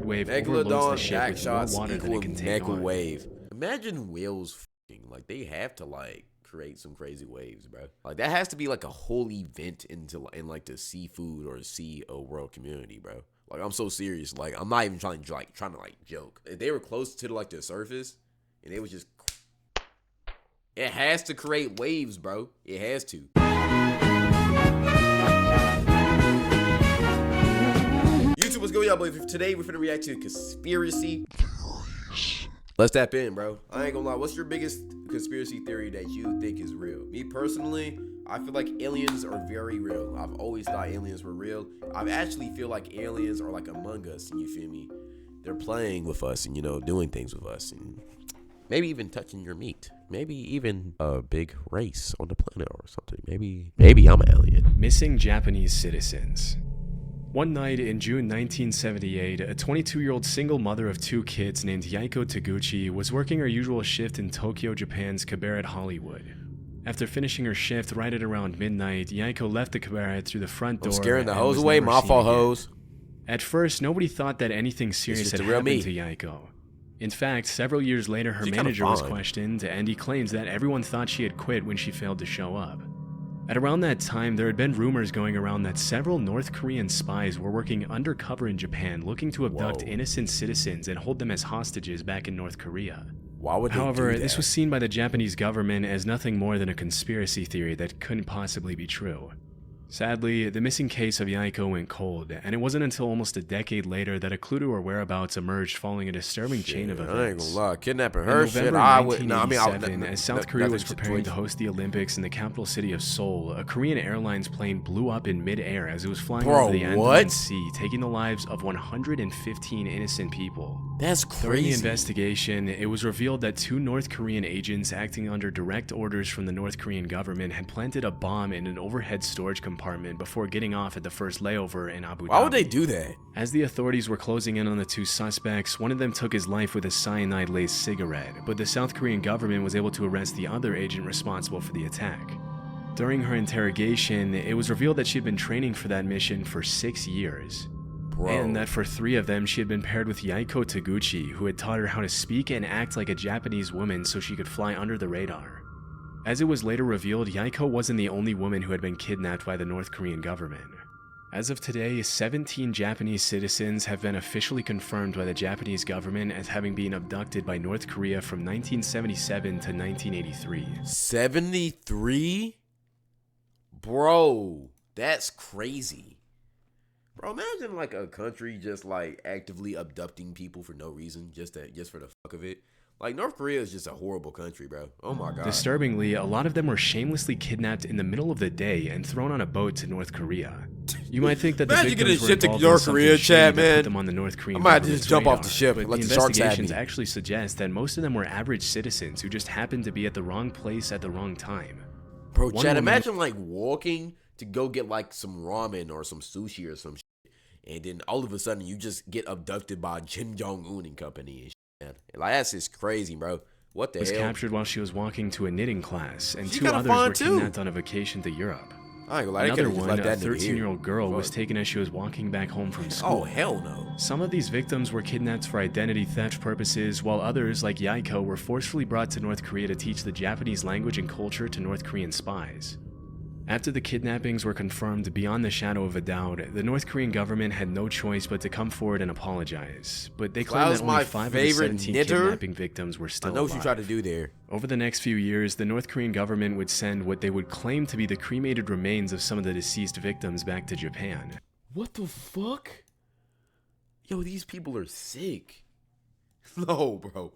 third wave overloads the Megalodon ship with more backshots water than equal it can take mega on. wave. Imagine whales f***ing. Like, they have to, like, create some crazy waves, bro. Like, that has to be, like, a whole event in, like, the seafood or sea world community, bro. Like, I'm so serious. Like, I'm not even trying to joke. If they were close to, like, the surface, and they was just... It has to create waves, bro. It has to. YouTube, what's going on, boys? Today, we're finna react to a conspiracy. Let's tap in, bro. I ain't gonna lie. What's your biggest conspiracy theory that you think is real? Me, personally, I feel like aliens are very real. I've always thought aliens were real. I actually feel like aliens are like among us, and you feel me? They're playing with us and, you know, doing things with us. And maybe even touching your meat. Maybe even a big race on the planet or something. Maybe I'm an alien. Missing Japanese citizens. One night in June 1978, a 22-year-old single mother of 2 kids named Yaiko Taguchi was working her usual shift in Tokyo, Japan's cabaret Hollywood. After finishing her shift right at around midnight, Yaiko left the cabaret through the front door. I'm scaring the and hoes was away. never My seen fault, again. hoes. At first, nobody thought that anything serious just had the real happened me. to Yaiko. In fact, several years later, her She kinda manager was fine. questioned, and he claims that everyone thought she had quit when she failed to show up. At around that time, there had been rumors going around that several North Korean spies were working undercover in Japan looking to abduct Whoa. innocent citizens and hold them as hostages back in North Korea. Why would they However, do that? this was seen by the Japanese government as nothing more than a conspiracy theory that couldn't possibly be true. Sadly, the missing case of Yaiko went cold, and it wasn't until almost a decade later that a clue to her whereabouts emerged following a disturbing chain of I ain't gonna events. lie. Kidnapping In her shit, November I would. No, I mean, 1987, as South Korea was preparing to host the Olympics in the capital city of Seoul, a Korean Airlines plane blew up in mid-air as it was flying over the Andaman what? Sea, taking the lives of 115 innocent people. That's During the crazy. investigation, it was revealed that 2 North Korean agents acting under direct orders from the North Korean government had planted a bomb in an overhead storage compartment before getting off at the first layover in Abu Dhabi. Why would they do that? As the authorities were closing in on the 2 suspects, one of them took his life with a cyanide-laced cigarette, but the South Korean government was able to arrest the other agent responsible for the attack. During her interrogation, it was revealed that she had been training for that mission for 6 years. Bro. And that for 3 of them, she had been paired with Yaiko Taguchi, who had taught her how to speak and act like a Japanese woman so she could fly under the radar. As it was later revealed, Yaiko wasn't the only woman who had been kidnapped by the North Korean government. As of today, 17 Japanese citizens have been officially confirmed by the Japanese government as having been abducted by North Korea from 1977 to 1983. 73? Bro, that's crazy. Bro, imagine like a country just like actively abducting people for no reason, just for the fuck of it. Like, North Korea is just a horrible country, bro. Oh my god. Disturbingly, a lot of them were shamelessly kidnapped in the middle of the day and thrown on a boat to North Korea. You might think that the Imagine victims getting were shipped to involved in North something Korea, shady Chad, that man. put them on the North Korean I might just government's jump off radar, the ship but and let the the sharks have investigations me. actually suggest that most of them were average citizens who just happened to be at the wrong place at the wrong time. Bro, One Chad, woman- imagine like walking to go get like some ramen or some sushi or some shit, and then all of a sudden you just get abducted by Kim Jong-un and company and shit, man. Like, that's just crazy, bro. What the Was hell? captured while she was walking to a knitting class, and She 2 kinda others fine, were too. kidnapped on a vacation to Europe. I ain't gonna lie, they Another could've just one, left a that nigga here. 13-year-old girl, was Fuck. taken as she was walking back home from school. Oh, hell no. Some of these victims were kidnapped for identity theft purposes, while others, like Yaiko, were forcefully brought to North Korea to teach the Japanese language and culture to North Korean spies. After the kidnappings were confirmed beyond the shadow of a doubt, the North Korean government had no choice but to come forward and apologize. But they claimed Cloud's that my only 5 of the favorite 17 knitter. kidnapping victims were I still know what alive. you tried to do there. Over the next few years, the North Korean government would send what they would claim to be the cremated remains of some of the deceased victims back to Japan. What the fuck? Yo, these people are sick. No, bro.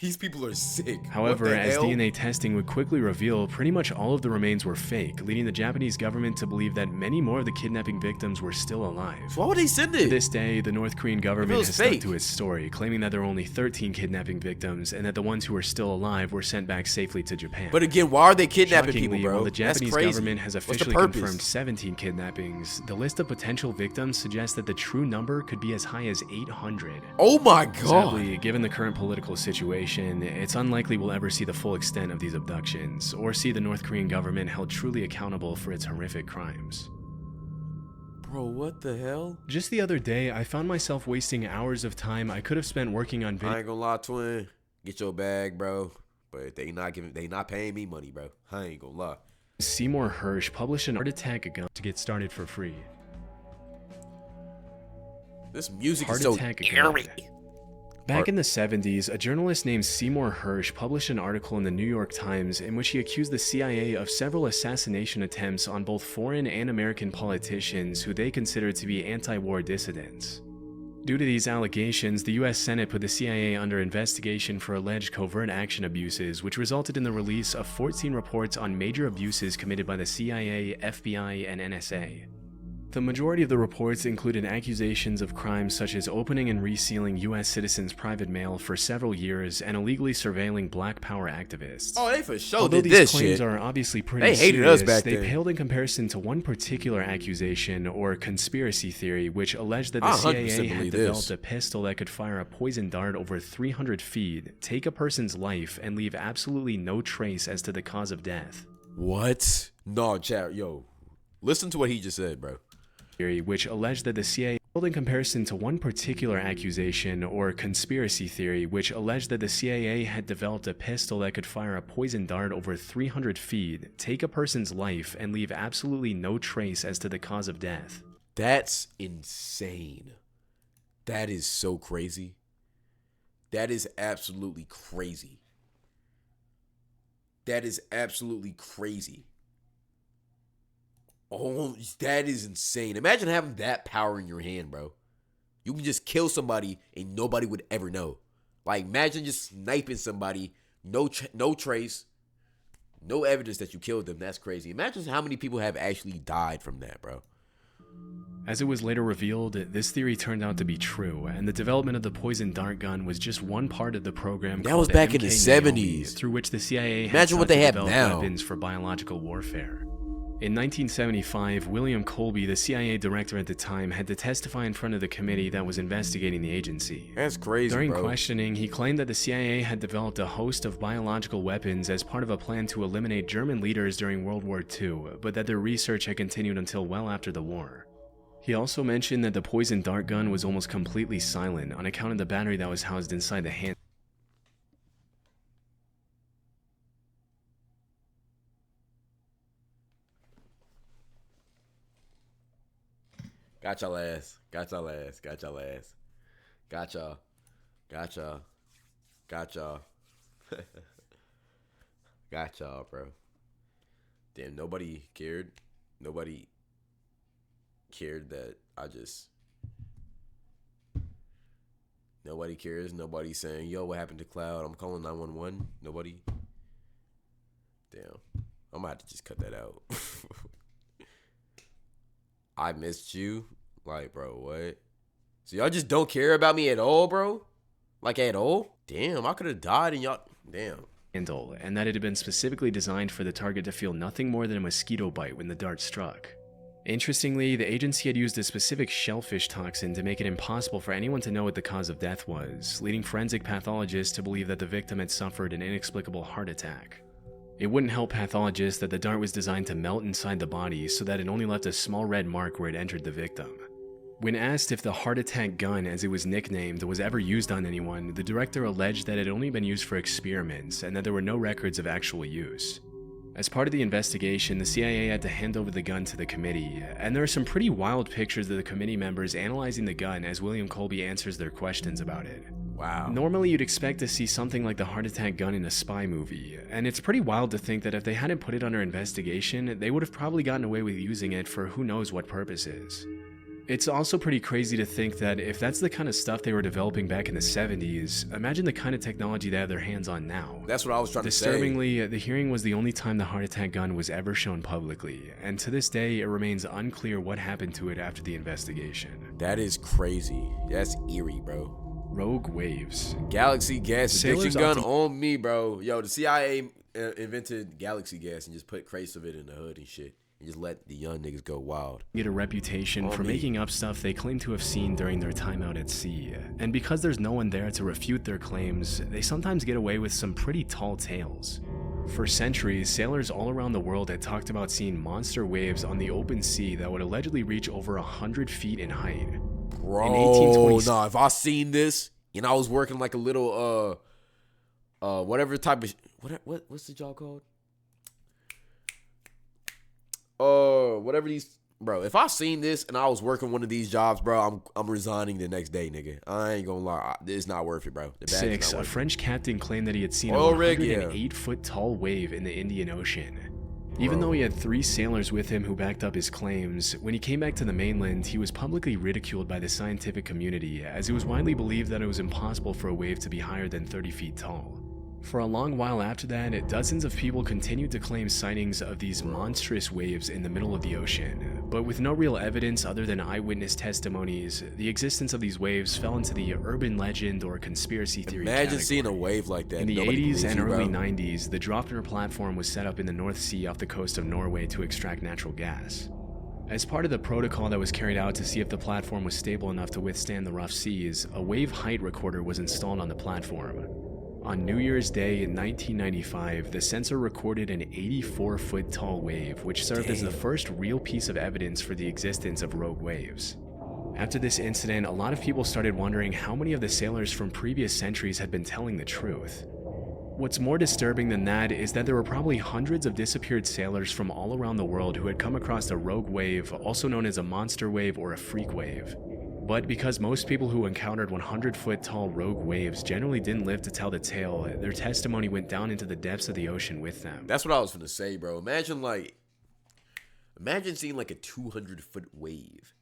These people are sick. However, What the as hell? DNA testing would quickly reveal, pretty much all of the remains were fake, leading the Japanese government to believe that many more of the kidnapping victims were still alive. So why would they send To it? this day, the North Korean government was has fake. stuck to its story, claiming that there were only 13 kidnapping victims and that the ones who were still alive were sent back safely to Japan. But again, why are they kidnapping Shockingly, people, bro? while the That's Japanese crazy. government has What's the officially purpose? confirmed 17 kidnappings, the list of potential victims suggests that the true number could be as high as 800. Oh my god. Sadly, given the current political situation, it's unlikely we'll ever see the full extent of these abductions, or see the North Korean government held truly accountable for its horrific crimes. Bro, what the hell? Just the other day, I found myself wasting hours of time I could have spent working on I ain't gonna lie, twin. Get your bag, bro. But they not paying me money, bro. I ain't gonna lie. Seymour Hersh published an heart attack gun to get started for free. This music Heart is so attack eerie. gun. Back in the 70s, a journalist named Seymour Hersh published an article in the New York Times in which he accused the CIA of several assassination attempts on both foreign and American politicians who they considered to be anti-war dissidents. Due to these allegations, the US Senate put the CIA under investigation for alleged covert action abuses, which resulted in the release of 14 reports on major abuses committed by the CIA, FBI, and NSA. The majority of the reports included accusations of crimes such as opening and resealing US citizens' private mail for several years and illegally surveilling Black Power activists. Oh, they for sure Although did these this claims shit. are obviously pretty They hated serious, us back they then. paled in comparison to one particular accusation or conspiracy theory which alleged that the I 100% CIA had believe developed this. a pistol that could fire a poison dart over 300 feet, take a person's life, and leave absolutely no trace as to the cause of death. What? No, chat. Yo, listen to what he just said, bro. Which alleged that the CIA, in comparison to one particular accusation or conspiracy theory, which alleged that the CIA had developed a pistol that could fire a poison dart over 300 feet, take a person's life, and leave absolutely no trace as to the cause of death. That's insane. That is so crazy. That is absolutely crazy. That is absolutely crazy. Oh, that is insane. Imagine having that power in your hand, bro. You can just kill somebody and nobody would ever know. Like, imagine just sniping somebody, no trace, no evidence that you killed them. That's crazy. Imagine how many people have actually died from that, bro. As it was later revealed, this theory turned out to be true, and the development of the poison dart gun was just one part of the program That called was back in the MK Naomi, 70s. through which the CIA had Imagine sought what they to have develop now. weapons for biological warfare. In 1975, William Colby, the CIA director at the time, had to testify in front of the committee that was investigating the agency. That's crazy, During bro. questioning, he claimed that the CIA had developed a host of biological weapons as part of a plan to eliminate German leaders during World War II, but that their research had continued until well after the war. He also mentioned that the poison dart gun was almost completely silent on account of the battery that was housed inside the hand. Got y'all ass. Got y'all ass. Got y'all ass. Got y'all. Got y'all. Got y'all. Got y'all, bro. Damn, nobody cared. Nobody cared that I just... Nobody cares. Nobody's saying, yo, what happened to Cloud? I'm calling 911. Nobody. Damn. I'm gonna have to just cut that out. I missed you. Like, bro, what? So y'all just don't care about me at all, bro? Like, at all? Damn, I could have died and y'all... Damn. Handle, and that it had been specifically designed for the target to feel nothing more than a mosquito bite when the dart struck. Interestingly, the agency had used a specific shellfish toxin to make it impossible for anyone to know what the cause of death was, leading forensic pathologists to believe that the victim had suffered an inexplicable heart attack. It wouldn't help pathologists that the dart was designed to melt inside the body so that it only left a small red mark where it entered the victim. When asked if the heart attack gun, as it was nicknamed, was ever used on anyone, the director alleged that it had only been used for experiments and that there were no records of actual use. As part of the investigation, the CIA had to hand over the gun to the committee, and there are some pretty wild pictures of the committee members analyzing the gun as William Colby answers their questions about it. Wow. Normally you'd expect to see something like the heart attack gun in a spy movie, and it's pretty wild to think that if they hadn't put it under investigation, they would have probably gotten away with using it for who knows what purposes. It's also pretty crazy to think that if that's the kind of stuff they were developing back in the 70s, imagine the kind of technology they have their hands on now. That's what I was trying to say. Disturbingly, the hearing was the only time the heart attack gun was ever shown publicly, and to this day, it remains unclear what happened to it after the investigation. That is crazy. That's eerie, bro. Rogue Waves. Galaxy gas Sailors addiction gun ought to- on me, bro. Yo, the CIA invented galaxy gas and just put crates of it in the hood and shit. And just let the young niggas go wild. Get a reputation for making up stuff they claim to have seen during their time out at sea, and because there's no one there to refute their claims, they sometimes get away with some pretty tall tales. For centuries, sailors all around the world had talked about seeing monster waves on the open sea that would allegedly reach over 100 feet in height. Bro, nah, if I seen this and I was working like a little, whatever type of, what's the job called? Whatever these, bro, if I seen this and I was working one of these jobs, bro, I'm resigning the next day, nigga. I ain't gonna lie. It's not worth it, bro. A French captain claimed that he had seen a 108-foot tall wave in the Indian Ocean. Even though he had 3 sailors with him who backed up his claims, when he came back to the mainland, he was publicly ridiculed by the scientific community, as it was widely believed that it was impossible for a wave to be higher than 30 feet tall. For a long while after that, dozens of people continued to claim sightings of these monstrous waves in the middle of the ocean, but with no real evidence other than eyewitness testimonies, the existence of these waves fell into the urban legend or conspiracy theory category. Seeing a wave like that. In the 80s and early 90s, the Draupner platform was set up in the North Sea off the coast of Norway to extract natural gas. As part of the protocol that was carried out to see if the platform was stable enough to withstand the rough seas, a wave height recorder was installed on the platform. On New Year's Day in 1995, the sensor recorded an 84-foot tall wave, which served as the first real piece of evidence for the existence of rogue waves. After this incident, a lot of people started wondering how many of the sailors from previous centuries had been telling the truth. What's more disturbing than that is that there were probably hundreds of disappeared sailors from all around the world who had come across a rogue wave, also known as a monster wave or a freak wave. But because most people who encountered 100-foot tall rogue waves generally didn't live to tell the tale, their testimony went down into the depths of the ocean with them. That's what I was gonna say, bro. Imagine seeing like a 200-foot wave,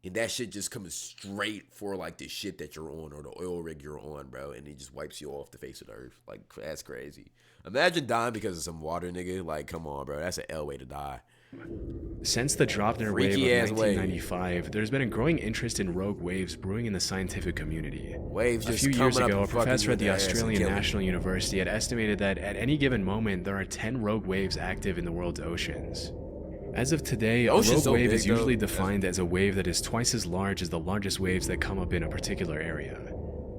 and that shit just coming straight for like the shit that you're on or the oil rig you're on, bro, and it just wipes you off the face of the earth. Like, that's crazy. Imagine dying because of some water, nigga. Like, come on, bro. That's an L way to die. Since the Draupner wave of 1995, there's been a growing interest in rogue waves brewing in the scientific community. Waves a few years ago, a professor at the Australian National University had estimated that at any given moment, there are 10 rogue waves active in the world's oceans. As of today, a rogue wave is usually defined as a wave that is twice as large as the largest waves that come up in a particular area.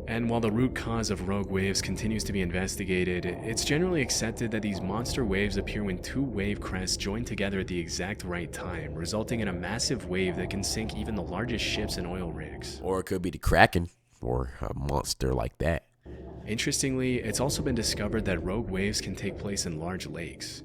And while the root cause of rogue waves continues to be investigated, it's generally accepted that these monster waves appear when 2 wave crests join together at the exact right time, resulting in a massive wave that can sink even the largest ships and oil rigs. Or it could be the Kraken, or a monster like that. Interestingly, it's also been discovered that rogue waves can take place in large lakes.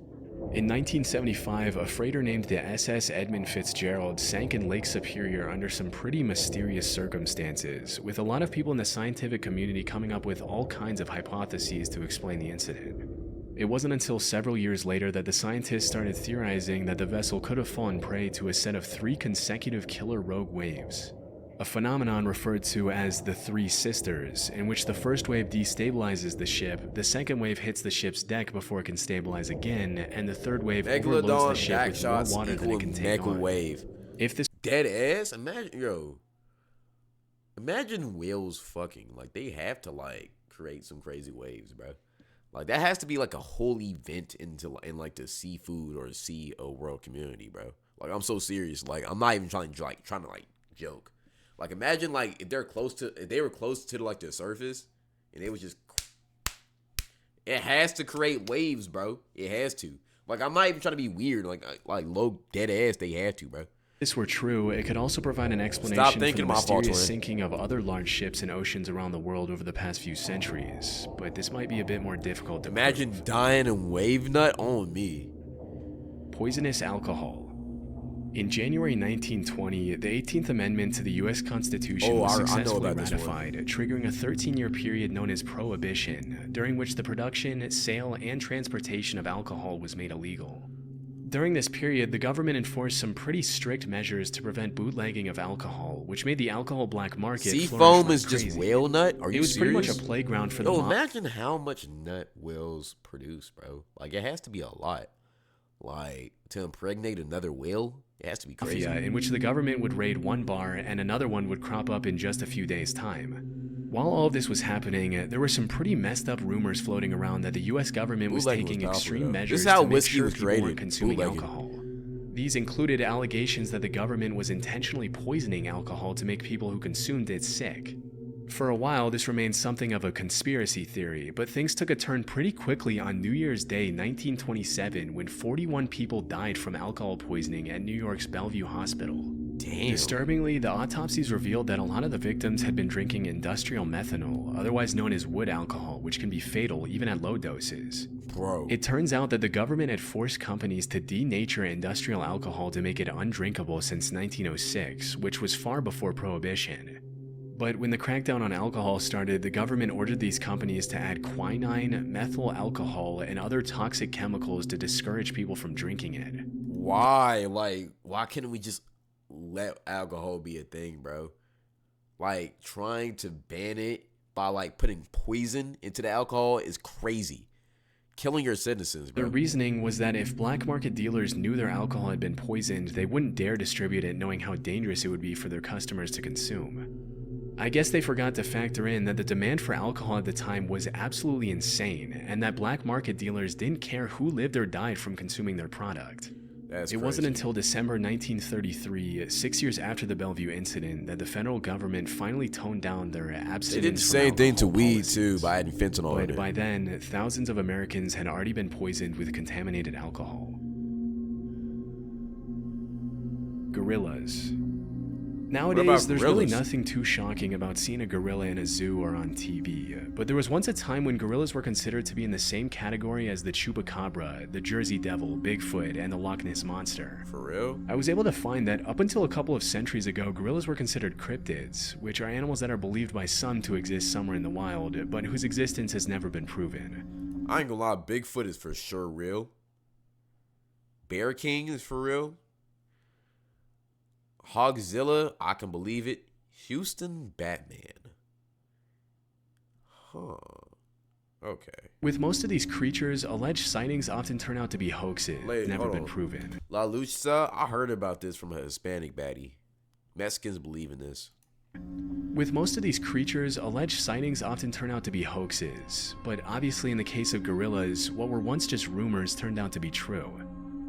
In 1975, a freighter named the SS Edmund Fitzgerald sank in Lake Superior under some pretty mysterious circumstances, with a lot of people in the scientific community coming up with all kinds of hypotheses to explain the incident. It wasn't until several years later that the scientists started theorizing that the vessel could have fallen prey to a set of 3 consecutive killer rogue waves. A phenomenon referred to as the Three Sisters, in which the first wave destabilizes the ship, the second wave hits the ship's deck before it can stabilize again, and the third wave overloads the ship with more water than it can take on. If this dead ass, imagine whales fucking. Like, they have to like create some crazy waves, bro. Like, that has to be like a whole event in like the seafood or sea world community, bro. Like, I'm so serious. Like, I'm not even trying to joke. Like, imagine, like, if they were close to like the surface, and it was just, it has to create waves, bro. It has to. Like, I'm not even trying to be weird. Like low dead ass, they have to, bro. If this were true, it could also provide an explanation for the mysterious sinking of other large ships in oceans around the world over the past few centuries. But this might be a bit more difficult to imagine dying in wave nut on me. Poisonous alcohol. In January 1920, the 18th Amendment to the U.S. Constitution was successfully ratified, triggering a 13-year period known as Prohibition, during which the production, sale, and transportation of alcohol was made illegal. During this period, the government enforced some pretty strict measures to prevent bootlegging of alcohol, which made the alcohol black market Seafoam is just whale nut? Are you serious? It was pretty much a playground for the mob. Imagine how much nut whales produce, bro. Like, it has to be a lot. Like, to impregnate another whale? It has to be crazy. In which the government would raid one bar and another one would crop up in just a few days' time. While all of this was happening, there were some pretty messed up rumors floating around that the U.S. government was taking extreme measures to make sure people weren't consuming alcohol. These included allegations that the government was intentionally poisoning alcohol to make people who consumed it sick. For a while, this remained something of a conspiracy theory, but things took a turn pretty quickly on New Year's Day 1927 when 41 people died from alcohol poisoning at New York's Bellevue Hospital. Damn. Disturbingly, the autopsies revealed that a lot of the victims had been drinking industrial methanol, otherwise known as wood alcohol, which can be fatal even at low doses. Bro. It turns out that the government had forced companies to denature industrial alcohol to make it undrinkable since 1906, which was far before Prohibition. But when the crackdown on alcohol started, the government ordered these companies to add quinine, methyl alcohol, and other toxic chemicals to discourage people from drinking it. Why? Like, why can't we just let alcohol be a thing, bro? Like, trying to ban it by, like, putting poison into the alcohol is crazy. Killing your citizens, bro. Their reasoning was that if black market dealers knew their alcohol had been poisoned, they wouldn't dare distribute it knowing how dangerous it would be for their customers to consume. I guess they forgot to factor in that the demand for alcohol at the time was absolutely insane, and that black market dealers didn't care who lived or died from consuming their product. It wasn't until December 1933, 6 years after the Bellevue incident, that the federal government finally toned down their abstinence. They did the same thing to weed too policies. by adding fentanyl in But it. by then, thousands of Americans had already been poisoned with contaminated alcohol. Gorillas. Nowadays, there's really nothing too shocking about seeing a gorilla in a zoo or on TV, but there was once a time when gorillas were considered to be in the same category as the chupacabra, the Jersey Devil, Bigfoot, and the Loch Ness Monster. For real? I was able to find that up until a couple of centuries ago, gorillas were considered cryptids, which are animals that are believed by some to exist somewhere in the wild, but whose existence has never been proven. I ain't gonna lie, Bigfoot is for sure real. Bear King is for real. Hogzilla, I can believe it. Houston Batman. Huh. Okay. With most of these creatures, alleged sightings often turn out to be hoaxes, never been proven. La Lucha, I heard about this from a Hispanic baddie. Mexicans believe in this. With most of these creatures, alleged sightings often turn out to be hoaxes, but obviously in the case of gorillas, what were once just rumors turned out to be true.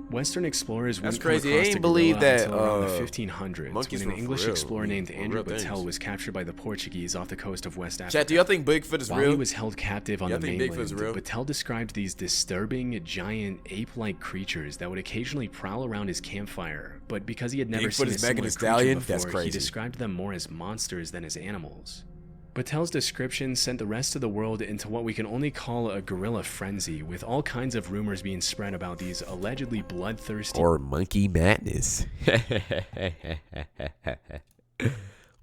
Western explorers wouldn't come crazy. across They ain't a believe gorilla that, until around the 1500s, when an were English for real. explorer named Andrew real Battelle things. was captured by the Portuguese off the coast of West Africa. Chat, do y'all think Bigfoot is While real? he was held captive on Y'all the think Bigfoot's mainland, real? Battelle described these disturbing, giant, ape-like creatures that would occasionally prowl around his campfire, but because he had never Bigfoot seen a is Megan similar Thee Stallion? creature That's before, he crazy. described them more as monsters than as animals. Battelle's description sent the rest of the world into what we can only call a gorilla frenzy, with all kinds of rumors being spread about these allegedly bloodthirsty Or monkey madness.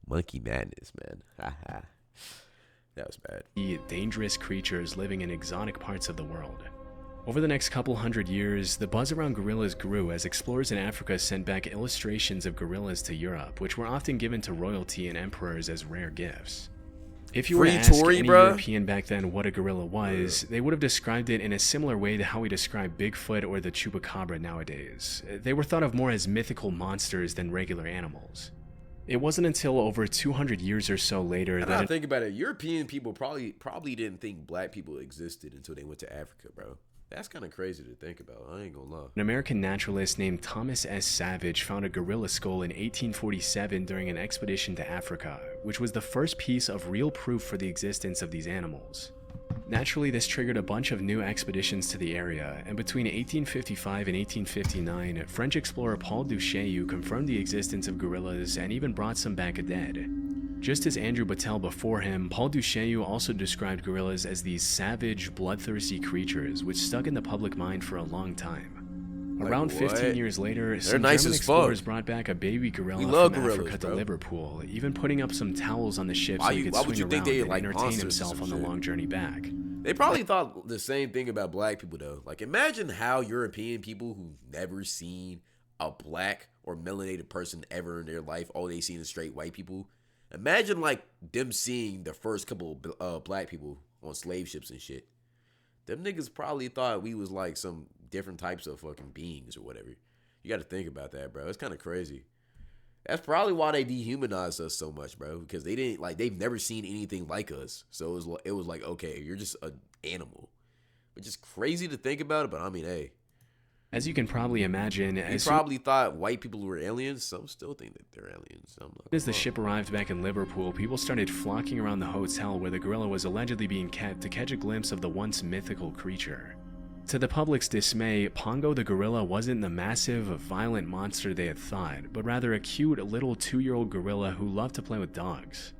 Monkey madness, man. That was bad. dangerous creatures living in exotic parts of the world. Over the next couple hundred years, the buzz around gorillas grew as explorers in Africa sent back illustrations of gorillas to Europe, which were often given to royalty and emperors as rare gifts. If you were to Free ask Tory, any bruh. European back then what a gorilla was, they would have described it in a similar way to how we describe Bigfoot or the chupacabra nowadays. They were thought of more as mythical monsters than regular animals. It wasn't until over 200 years or so later And that I think about it, European people probably didn't think black people existed until they went to Africa, bro. That's kind of crazy to think about. I ain't gonna lie. an American naturalist named Thomas S. Savage found a gorilla skull in 1847 during an expedition to Africa, which was the first piece of real proof for the existence of these animals. Naturally, this triggered a bunch of new expeditions to the area, and between 1855 and 1859, French explorer Paul Duchaillu confirmed the existence of gorillas and even brought some back dead. Just as Andrew Battelle before him, Paul Duchaillu also described gorillas as these savage, bloodthirsty creatures which stuck in the public mind for a long time. Like Around 15 what? years later, some nice German as explorers fuck. brought back a baby gorilla We love from gorillas, Africa to bro. Liverpool, even putting up some towels on the ship so Why he you- could why would swing you think around they and like entertain monsters or himself some on the shit? long journey back. They probably thought the same thing about black people, though. Like, imagine how European people who've never seen a black or melanated person ever in their life, all they seen is straight white people. Imagine, like, them seeing the first couple of black people on slave ships and shit. Them niggas probably thought we was, like, some different types of fucking beings or whatever. You got to think about that, bro. It's kind of crazy. That's probably why they dehumanized us so much, bro. Because they didn't, like, they've never seen anything like us. So it was like, okay, you're just an animal. Which is crazy to think about it, but I mean, hey. As you can probably imagine, He as probably thought white people were aliens. Some still think that they're aliens. I'm not soon as the gonna lie. ship arrived back in Liverpool, people started flocking around the hotel where the gorilla was allegedly being kept to catch a glimpse of the once mythical creature. To the public's dismay, Pongo the gorilla wasn't the massive, violent monster they had thought, but rather a cute little 2-year-old gorilla who loved to play with dogs.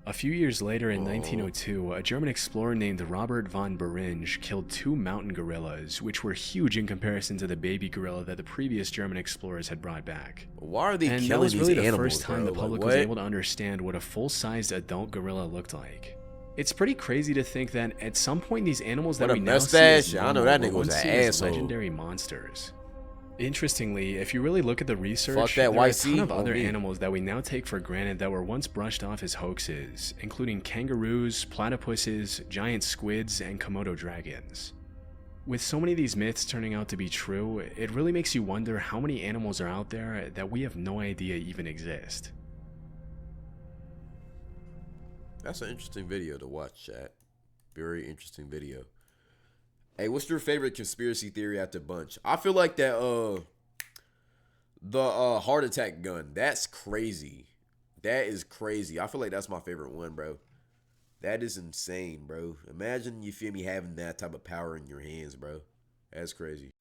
A few years later in 1902, a German explorer named Robert von Beringe killed 2 mountain gorillas, which were huge in comparison to the baby gorilla that the previous German explorers had brought back. Why are they And that killing was really these the animals, first time bro? the public Like, was what? able to understand what a full-sized adult gorilla looked like. It's pretty crazy to think that at some point these animals that What a we now see as mustache. I know normal that were nigga was once an seen as asshole. legendary monsters. Interestingly, if you really look at the research, Fuck that there are a YC ton of on other me. animals that we now take for granted that were once brushed off as hoaxes, including kangaroos, platypuses, giant squids, and Komodo dragons. With so many of these myths turning out to be true, it really makes you wonder how many animals are out there that we have no idea even exist. That's an interesting video to watch, chat. Very interesting video. Hey, what's your favorite conspiracy theory out the bunch? I feel like that the heart attack gun. That's crazy. That is crazy. I feel like that's my favorite one, bro. That is insane, bro. Imagine, you feel me, having that type of power in your hands, bro. That's crazy.